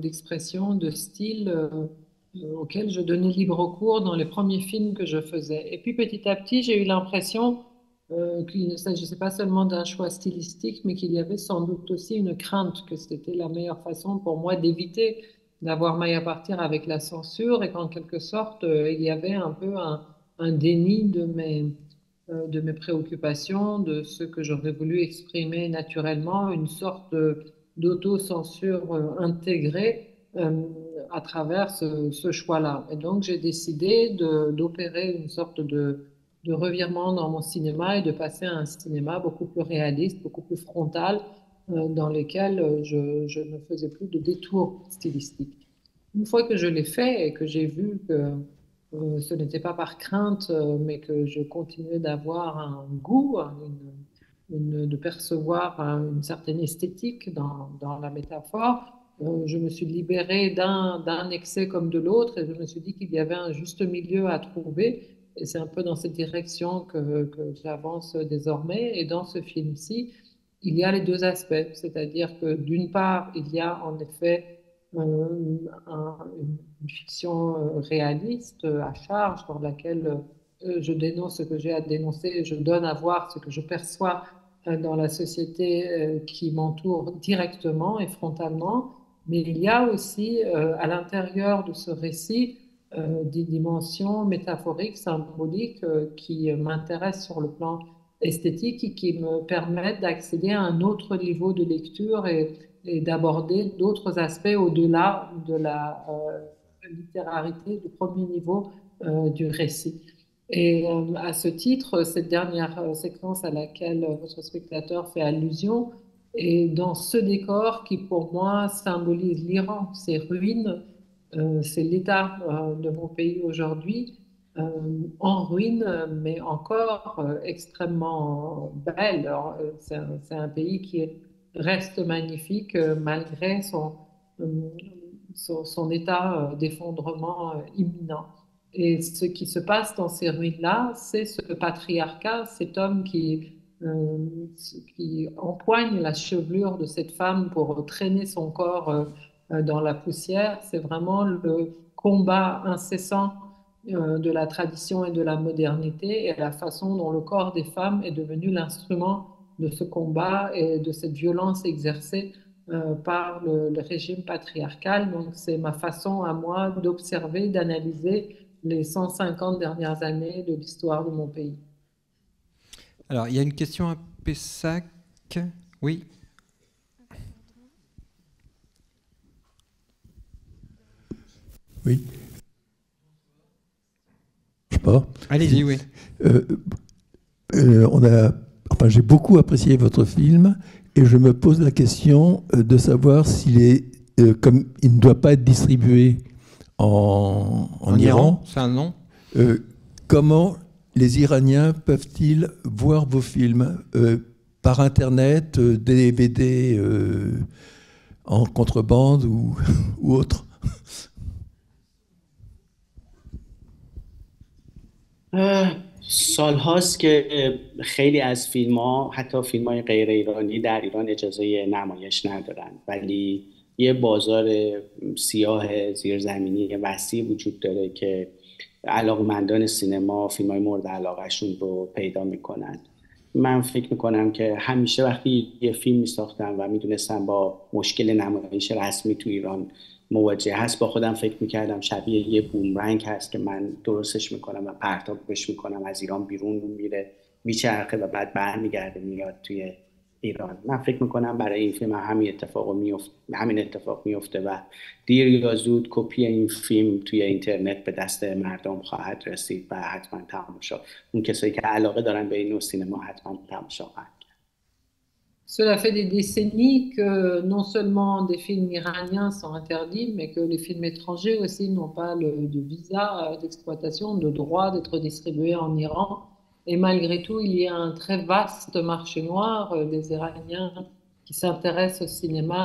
d'expression, de style auquel je donnais libre cours dans les premiers films que je faisais. Et puis petit à petit, j'ai eu l'impression qu'il ne s'agissait pas seulement d'un choix stylistique, mais qu'il y avait sans doute aussi une crainte que c'était la meilleure façon pour moi d'éviter d'avoir maille à partir avec la censure et qu'en quelque sorte, il y avait un peu un déni de mes préoccupations, de ce que j'aurais voulu exprimer naturellement, une sorte d'autocensure intégrée à travers ce choix-là. Et donc, j'ai décidé d'opérer une sorte de revirement dans mon cinéma et de passer à un cinéma beaucoup plus réaliste, beaucoup plus frontal, dans lequel je ne faisais plus de détours stylistiques. Une fois que je l'ai fait et que j'ai vu que ce n'était pas par crainte, mais que je continuais d'avoir un goût, de percevoir une certaine esthétique dans la métaphore, je me suis libérée d'un excès comme de l'autre et je me suis dit qu'il y avait un juste milieu à trouver. Et c'est un peu dans cette direction que j'avance désormais. Et dans ce film-ci, il y a les deux aspects, c'est-à-dire que d'une part, il y a en effet une fiction réaliste à charge dans laquelle je dénonce ce que j'ai à dénoncer, je donne à voir ce que je perçois dans la société qui m'entoure directement et frontalement, mais il y a aussi à l'intérieur de ce récit des dimensions métaphoriques, symboliques qui m'intéressent sur le plan esthétique et qui me permettent d'accéder à un autre niveau de lecture et d'aborder d'autres aspects au-delà de la littérarité du premier niveau du récit. Et à ce titre, cette dernière séquence à laquelle votre spectateur fait allusion est dans ce décor qui pour moi symbolise l'Iran, ses ruines, c'est l'état de mon pays aujourd'hui, en ruine, mais encore extrêmement belle. C'est un pays qui reste magnifique malgré son état d'effondrement imminent. Et ce qui se passe dans ces ruines-là, c'est ce patriarcat, cet homme qui qui empoigne la chevelure de cette femme pour traîner son corps dans la poussière. C'est vraiment le combat incessant de la tradition et de la modernité et la façon dont le corps des femmes est devenu l'instrument de ce combat et de cette violence exercée par le régime patriarcal. Donc c'est ma façon à moi d'observer, d'analyser les 150 dernières années de l'histoire de mon pays. Alors, il y a une question à Pessac. Oui. Oui. Je sais pas. Allez-y, oui. J'ai beaucoup apprécié votre film et je me pose la question de savoir s'il est, comme il ne doit pas être distribué en Iran, c'est un nom. Comment les Iraniens peuvent-ils voir vos films par Internet, DVD en contrebande ou autre? سال هاست که خیلی از فیلم ها، حتی فیلم های غیر ایرانی در ایران اجازه نمایش ندارن، ولی یه بازار سیاه زیرزمینی وسیع وجود داره که علاقمندان سینما فیلم های مورد علاقهشون رو پیدا میکنن. من فکر میکنم که همیشه وقتی یه فیلم میساختم و میدونستم با مشکل نمایش رسمی تو ایران مواجه هست، با خودم فکر میکردم شبیه یه بومرنگ هست که من درستش میکنم و پرتابش میکنم، از ایران بیرون میره، میچرخه و بعد برمیگرده میاد توی ایران. من فکر میکنم برای این فیلم همین اتفاق میفته و دیر یا زود کپی این فیلم توی اینترنت به دست مردم خواهد رسید و حتما تماشا، اون کسایی که علاقه دارن به این نوع سینما حتما تماشا خواهند. Cela fait des décennies que non seulement des films iraniens sont interdits, mais que les films étrangers aussi n'ont pas de visa d'exploitation, de droit d'être distribués en Iran. Et malgré tout, il y a un très vaste marché noir. Les Iraniens qui s'intéressent au cinéma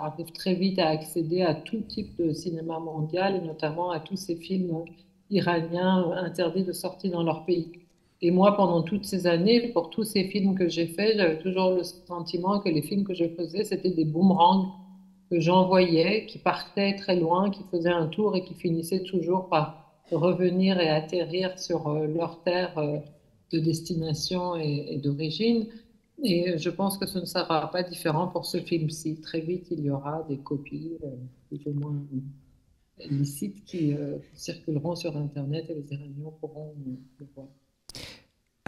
arrivent très vite à accéder à tout type de cinéma mondial, et notamment à tous ces films iraniens interdits de sortie dans leur pays. Et moi, pendant toutes ces années, pour tous ces films que j'ai faits, j'avais toujours le sentiment que les films que je faisais, c'était des boomerangs que j'envoyais, qui partaient très loin, qui faisaient un tour et qui finissaient toujours par revenir et atterrir sur leur terre de destination et d'origine. Et je pense que ce ne sera pas différent pour ce film-ci. Très vite, il y aura des copies plus ou moins licites qui circuleront sur Internet et les Iraniens pourront le voir.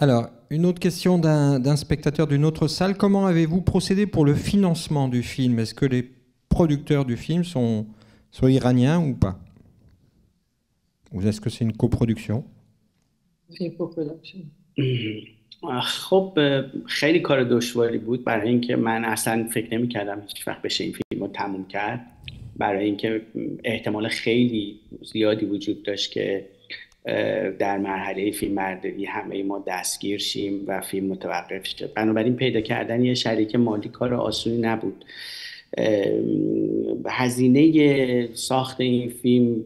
Alors, une autre question d'un spectateur d'une autre salle. Comment avez-vous procédé pour le financement du film? Est-ce que les producteurs du film sont iraniens ou pas? Ou est-ce que c'est une coproduction? C'est coproduction. خب خیلی کار دشواری بود، برای اینکه من اصلا فکر نمی‌کردم هیچ وقت بشه این فیلم رو تموم کرد، برای اینکه احتمال خیلی زیادی وجود داشت که در مرحله فیلمبرداری همه ما دستگیر شیم و فیلم متوقف شه. بنابراین پیدا کردن یه شریک مالی کار آسونی نبود. هزینه ساخت این فیلم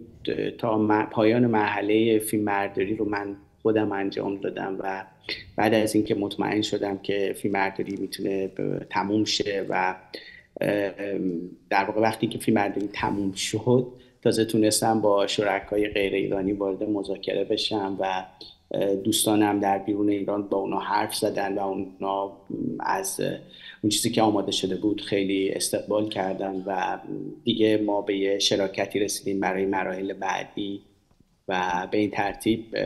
تا پایان مرحله فیلمبرداری رو من خودم انجام دادم و بعد از اینکه مطمئن شدم که فیلمبرداری میتونه تموم شه و در واقع وقتی که فیلمبرداری تموم شد تازه تونستم با شرکای غیر ایرانی وارد مذاکره بشم و دوستانم در بیرون ایران با اونا حرف زدن و اونا از اون چیزی که آماده شده بود خیلی استقبال کردن و دیگه ما به یه شراکتی رسیدیم برای مراحل بعدی و به این ترتیب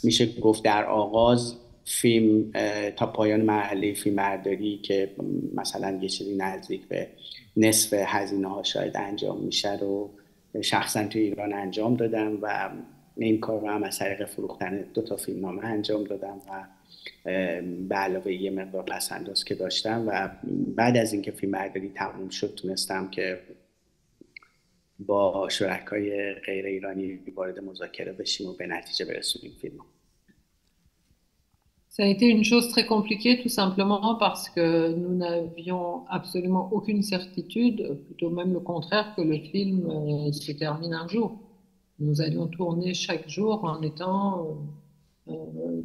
میشه گفت در آغاز فیلم تا پایان مرحله فیلمبرداری که مثلا یه چیزی نزدیک به نصف هزینه ها شاید انجام میشه رو شخصا تو ایران انجام دادم و این کار رو هم از طریق فروختن 2 فیلمنامه انجام دادم و به علاوه یه مقدار پس‌انداز که داشتم و بعد از اینکه فیلمبرداری تموم شد تونستم که با شرکای غیر ایرانی وارد مذاکره بشیم و به نتیجه برسونیم فیلم. Ça a été une chose très compliquée, tout simplement parce que nous n'avions absolument aucune certitude, plutôt même le contraire, que le film se termine un jour. Nous allions tourner chaque jour en étant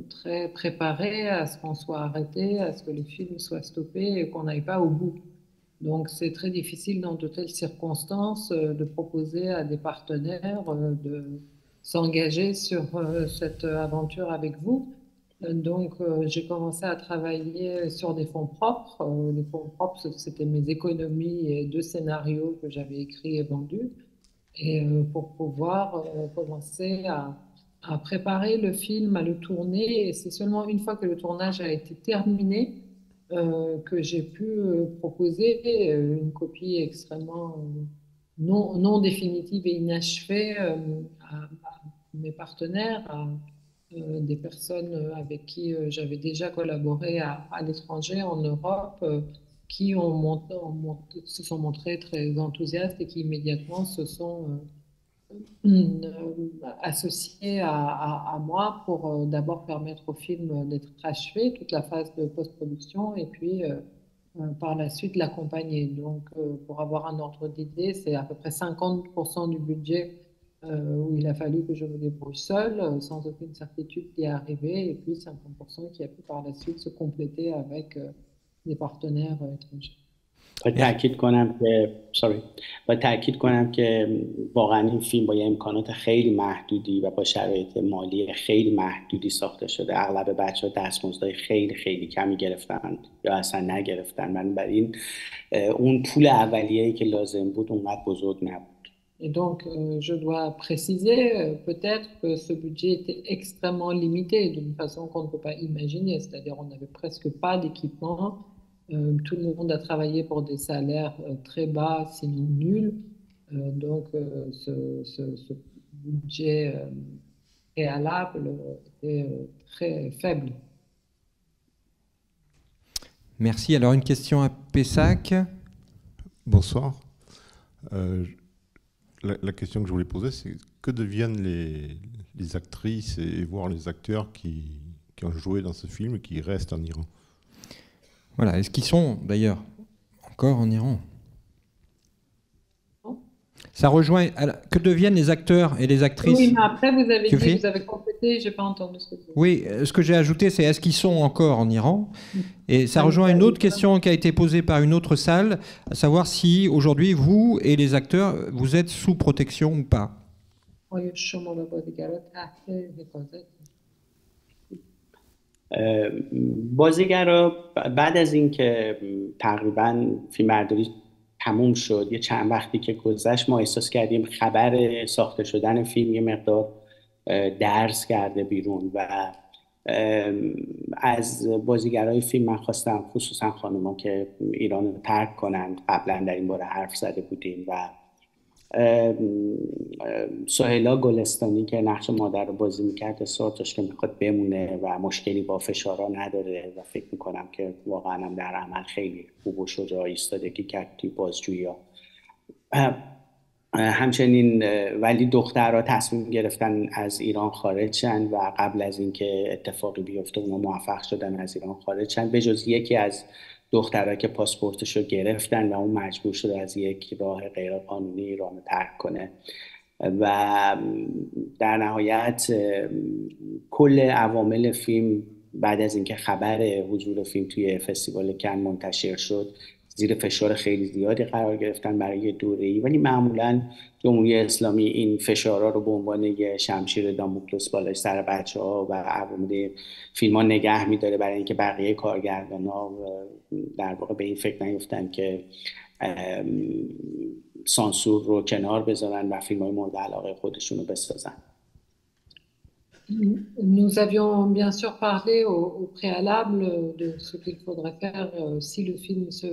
très préparé à ce qu'on soit arrêté, à ce que le film soit stoppé et qu'on n'aille pas au bout. Donc c'est très difficile dans de telles circonstances de proposer à des partenaires de s'engager sur cette aventure avec vous. Donc j'ai commencé à travailler sur des fonds propres. Les fonds propres, c'était mes économies et 2 scénarios que j'avais écrits et vendus. Et pour pouvoir commencer à préparer le film, à le tourner. Et c'est seulement une fois que le tournage a été terminé que j'ai pu proposer une copie extrêmement non définitive et inachevée à mes partenaires, à des personnes avec qui j'avais déjà collaboré à l'étranger, en Europe, qui se sont montrés très enthousiastes et qui immédiatement se sont associés à moi pour d'abord permettre au film d'être achevé, toute la phase de post-production, et puis par la suite l'accompagner. Donc, pour avoir un ordre d'idée, c'est à peu près 50% du budget où il a fallu que je me débrouille seule, sans aucune certitude d'y arriver, et puis 50% qui a pu par la suite se compléter avec des partenaires étrangers. باید تاکید کنم که واقعا این فیلم با یه امکانات خیلی محدودی و با شرایط مالی خیلی محدودی ساخته شده. اغلب بچه‌ها دستمزدهای خیلی خیلی کمی گرفتن یا اصلا نگرفتن. بنابراین اون پول اولیه‌ای که لازم بود اونقدر بزرگ نبود. Et donc, je dois préciser peut-être que ce budget était extrêmement limité d'une façon qu'on ne peut pas imaginer. C'est-à-dire, on n'avait presque pas d'équipement. Tout le monde a travaillé pour des salaires très bas, sinon nuls. Donc, ce budget préalable était très faible. Merci. Alors, une question à Pessac. Bonsoir. La question que je voulais poser, c'est que deviennent les actrices et voire les acteurs qui ont joué dans ce film et qui restent en Iran? Voilà. Est-ce qu'ils sont d'ailleurs encore en Iran? Ça rejoint. Que deviennent les acteurs et les actrices? Oui, mais après, vous avez dit, vous avez complété, je n'ai pas entendu ce que vous avez dit. Oui, ce que j'ai ajouté, c'est est-ce qu'ils sont encore en Iran? Et ça rejoint une autre question qui a été posée par une autre salle, à savoir si aujourd'hui, vous et les acteurs, vous êtes sous protection ou pas. بازیگرا بعد از اینکه تقریبا فیلمبرداری تموم شد، یه چند وقتی که گذشت، ما احساس کردیم خبر ساخته شدن فیلم یه مقدار درز کرده بیرون و از بازیگرای فیلم من خواستم، خصوصا خانوما، که ایران رو ترک کنن. قبلا در این باره حرف زده بودیم و سهیلا گلستانی که نقش مادر رو بازی میکرد اصرار داشت که میخواد بمونه و مشکلی با فشارها نداره و فکر میکنم که واقعا هم در عمل خیلی خوب و شجاع ایستادگی کرد توی بازجویی‌ها. همچنین ولی دخترها تصمیم گرفتن از ایران خارج شن و قبل از اینکه اتفاقی بیفته اونا موفق شدن از ایران خارج شن، به جز یکی از دخترها که پاسپورتش رو گرفتن و اون مجبور شده از یک راه غیرقانونی ایران رو ترک کنه. و در نهایت کل عوامل فیلم بعد از اینکه خبر حضور فیلم توی فستیوال کن منتشر شد زیر فشار خیلی زیادی قرار گرفتن برای یه دوره‌ای، ولی معمولاً جمهوری اسلامی این فشارها رو به عنوان یه شمشیر داموکلس بالای سر بچه‌ها و عوامل فیلم‌ها نگه می‌داره برای اینکه بقیه کارگردان‌ها در واقع به این فکر نیفتن که سانسور رو کنار بذارن و فیلم‌های مورد علاقه خودشون رو بسازن. Nous avions bien sûr parlé au préalable de ce qu'il faudrait faire si le film se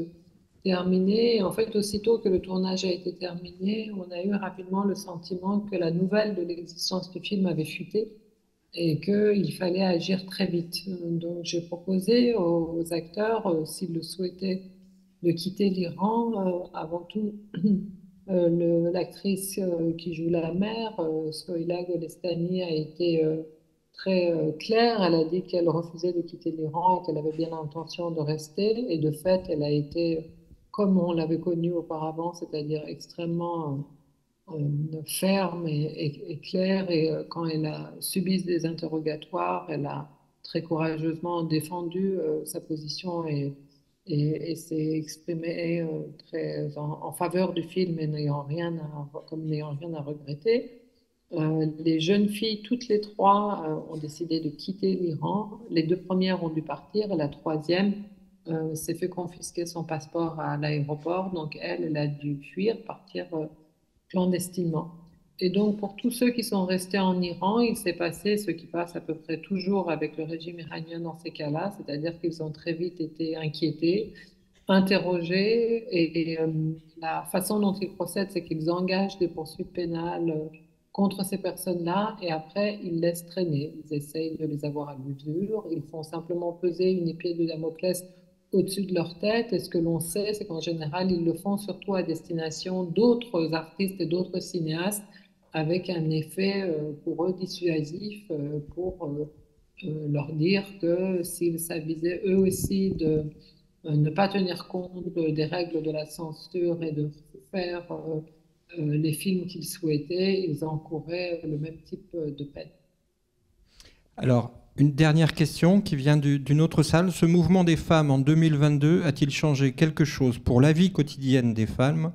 terminait. En fait, aussitôt que le tournage a été terminé, on a eu rapidement le sentiment que la nouvelle de l'existence du film avait fuité et qu'il fallait agir très vite. Donc j'ai proposé aux acteurs, s'ils le souhaitaient, de quitter l'Iran. Avant tout, l'actrice qui joue la mère, Sohila Golestani, a été très claire. Elle a dit qu'elle refusait de quitter l'Iran et qu'elle avait bien l'intention de rester. Et de fait, elle a été, comme on l'avait connue auparavant, c'est-à-dire extrêmement ferme et claire. Et quand elle a subi des interrogatoires, elle a très courageusement défendu sa position et s'est exprimée très en faveur du film et n'ayant rien à regretter. Les jeunes filles, toutes les trois, ont décidé de quitter l'Iran. Les deux premières ont dû partir et la troisième s'est fait confisquer son passeport à l'aéroport. Donc elle a dû fuir, partir clandestinement. Et donc pour tous ceux qui sont restés en Iran, il s'est passé ce qui passe à peu près toujours avec le régime iranien dans ces cas-là, c'est-à-dire qu'ils ont très vite été inquiétés, interrogés, et la façon dont ils procèdent, c'est qu'ils engagent des poursuites pénales contre ces personnes-là, et après, ils laissent traîner. Ils essayent de les avoir à l'usure. Ils font simplement peser une épée de Damoclès au-dessus de leur tête. Et ce que l'on sait, c'est qu'en général, ils le font surtout à destination d'autres artistes et d'autres cinéastes, avec un effet pour eux dissuasif, pour leur dire que s'ils s'avisaient eux aussi de ne pas tenir compte des règles de la censure et de faire les films qu'ils souhaitaient, ils encouraient le même type de peine. Alors, une dernière question qui vient d'une autre salle. Ce mouvement des femmes en 2022 a-t-il changé quelque chose pour la vie quotidienne des femmes,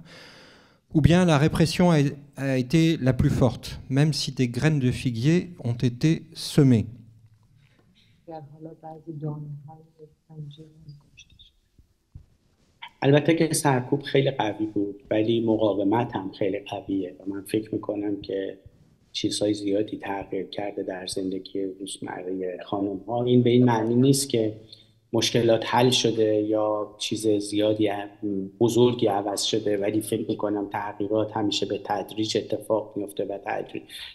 ou bien la répression a été la plus forte, même si des graines de figuier ont été semées? البته که سرکوب خیلی قوی بود ولی مقاومت هم خیلی قویه و من فکر میکنم که چیزهای زیادی تغییر کرده در زندگی روزمره خانم ها. این به این معنی نیست که مشکلات حل شده یا چیز زیادی بزرگی عوض شده، ولی فکر میکنم تغییرات همیشه به تدریج اتفاق میفته و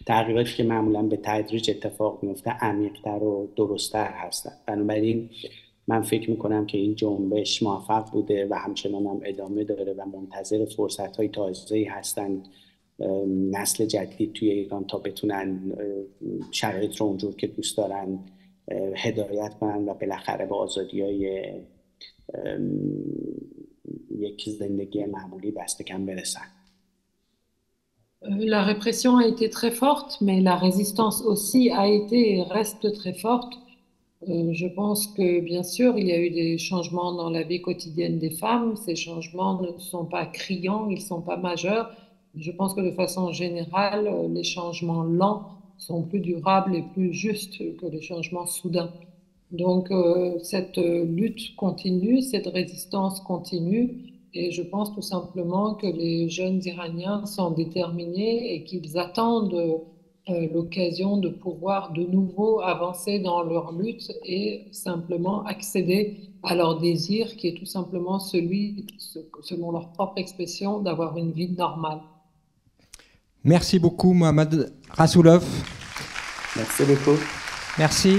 تغییراتی که معمولا به تدریج اتفاق میفته عمیق‌تر و درست‌تر هستن. بنابراین من فکر میکنم که این جنبش موفق بوده و همچنان هم ادامه داره و منتظر فرصت‌های تازه‌ای هستن نسل جدید توی ایران تا بتونن شرایط رو اونجور که دوست دارن هدایت کنن و بالاخره به آزادی‌های یک زندگی معمولی دست کم برسن. La répression a été très forte, mais la résistance aussi a été et reste très forte. Je pense que, bien sûr, il y a eu des changements dans la vie quotidienne des femmes. Ces changements ne sont pas criants, ils ne sont pas majeurs. Je pense que de façon générale, les changements lents sont plus durables et plus justes que les changements soudains. Donc, cette lutte continue, cette résistance continue. Et je pense tout simplement que les jeunes Iraniens sont déterminés et qu'ils attendent l'occasion de pouvoir de nouveau avancer dans leur lutte et simplement accéder à leur désir qui est tout simplement celui, selon leur propre expression, d'avoir une vie normale. Merci beaucoup Mohamed Rasoulov. Merci beaucoup. Merci.